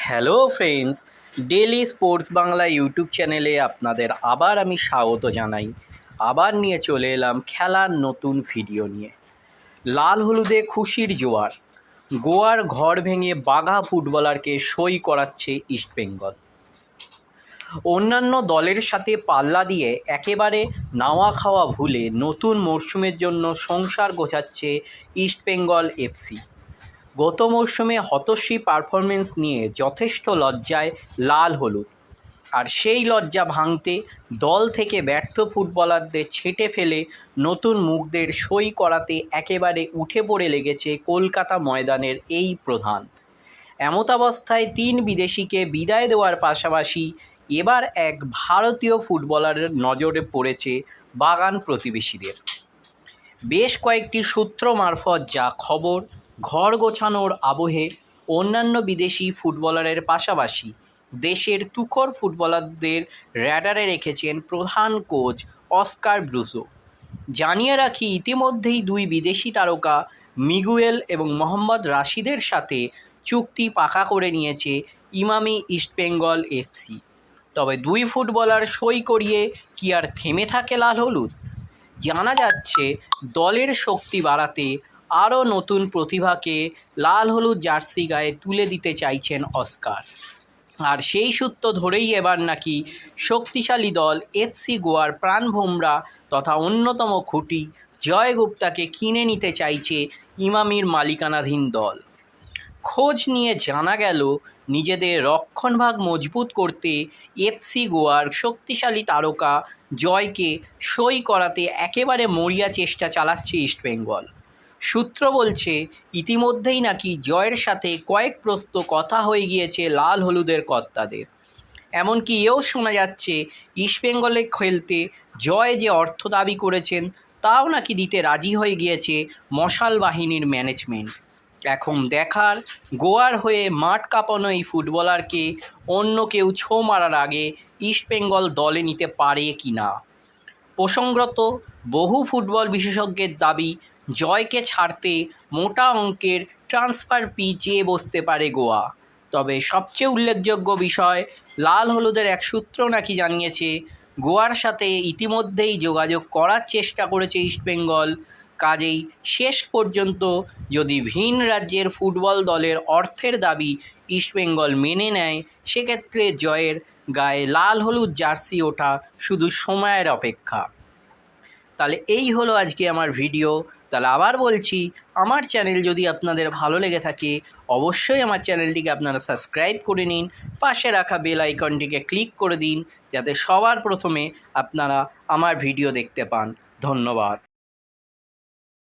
Hello friends, daily sports Bangla YouTube চ্যানেলে আপনাদের আবার আমি স্বাগত জানাই। আবার নিয়ে চলে এলাম খেলার নতুন ভিডিও নিয়ে। লাল হলুদে খুশির জোয়ার, গোয়ার ঘর ভেঙে বাঘা ফুটবলারকে সই করাচ্ছে ইস্টবেঙ্গল। অন্যান্য দলের সাথে পাল্লা দিয়ে একেবারে নাওয়া খাওয়া ভুলে নতুন মরশুমের জন্য সংসার গোছাচ্ছে ইস্টবেঙ্গল এফসি। গত মরশুমে হতশ্রী পারফরমেন্স নিয়ে যথেষ্ট লজ্জায় লাল হলুদ, আর সেই লজ্জা ভাঙতে দল থেকে ব্যর্থ ফুটবলারদের ছেঁটে ফেলে নতুন মুখদের সই করাতে একেবারে উঠে পড়ে লেগেছে কলকাতা ময়দানের এই প্রধান। এমতাবস্থায় 3 বিদেশিকে বিদায় দেওয়ার পাশাপাশি এবার এক ভারতীয় ফুটবলারের নজরে পড়েছে বাগান প্রতিবেশীদের। বেশ কয়েকটি সূত্র মারফত যা খবর, ঘর গোছানোর আবহে অন্যান্য বিদেশি ফুটবলারের পাশাপাশি দেশের তুখোড় ফুটবলারদের র্যাডারে রেখেছেন প্রধান কোচ অস্কার ব্রুজো। জানিয়ে রাখি, ইতিমধ্যেই 2 বিদেশি তারকা মিগুয়েল এবং মোহাম্মদ রাশিদের সাথে চুক্তি পাকা করে নিয়েছে ইমামি ইস্টবেঙ্গল এফসি। তবে 2 ফুটবলার সই করিয়ে কি আর থেমে থাকে লাল হলুদ? জানা যাচ্ছে দলের শক্তি বাড়াতে আরও নতুন প্রতিভাকে লাল হলুদ জার্সি গায়ে তুলে দিতে চাইছেন অস্কার। আর সেই সূত্র ধরেই এবার নাকি শক্তিশালী দল এফসি গোয়ার প্রাণভোমরা তথা অন্যতম খুঁটি জয় গুপ্তাকে কিনে নিতে চাইছে ইমামির মালিকানাধীন দল। খোঁজ নিয়ে জানা গেল, নিজেদের রক্ষণভাগ মজবুত করতে এফসি গোয়ার শক্তিশালী তারকা জয়কে সই করাতে একেবারে মরিয়া চেষ্টা চালাচ্ছে ইস্টবেঙ্গল। সূত্র বলছে, ইতিমধ্যেই নাকি জয়ের সাথে কয়েক প্রস্ত কথা হয়ে গিয়েছে লাল হলুদের কর্তাদের। এমনকি এও শোনা যাচ্ছে ইস্টবেঙ্গলে খেলতে জয় যে অর্থ দাবি করেছেন তাও নাকি দিতে রাজি হয়ে গিয়েছে মশাল বাহিনীর ম্যানেজমেন্ট। এখন দেখার, গোয়ার হয়ে মাঠ কাঁপানো এই ফুটবলারকে অন্য কেউ ছো মারার আগে ইস্টবেঙ্গল দলে নিতে পারে কি না। প্রসঙ্গত, বহু ফুটবল বিশেষজ্ঞের দাবি, জয়কে ছাড়তে মোটা অঙ্কের ট্রান্সফার ফি চেয়ে বসতে পারে গোয়া। তবে সবচেয়ে উল্লেখযোগ্য বিষয়, লাল হলুদের এক সূত্র নাকি জানিয়েছে গোয়ার সাথে ইতিমধ্যেই যোগাযোগ করার চেষ্টা করেছে ইস্টবেঙ্গল। কাজেই শেষ পর্যন্ত যদি ভিন রাজ্যের ফুটবল দলের অর্থের দাবি ইস্টবেঙ্গল মেনে নেয়, সেক্ষেত্রে জয়ের গায়ে লাল হলুদ জার্সি ওঠা শুধু সময়ের অপেক্ষা। তাহলে এই হলো আজকে আমার ভিডিও। তাহলে আবার বলছি, আমার চ্যানেল যদি আপনাদের ভালো লেগে থাকে অবশ্যই আমার চ্যানেলটিকে আপনারা সাবস্ক্রাইব করে নিন, পাশে রাখা বেল আইকনটিকে ক্লিক করে দিন যাতে সবার প্রথমে আপনারা আমার ভিডিও দেখতে পান। ধন্যবাদ।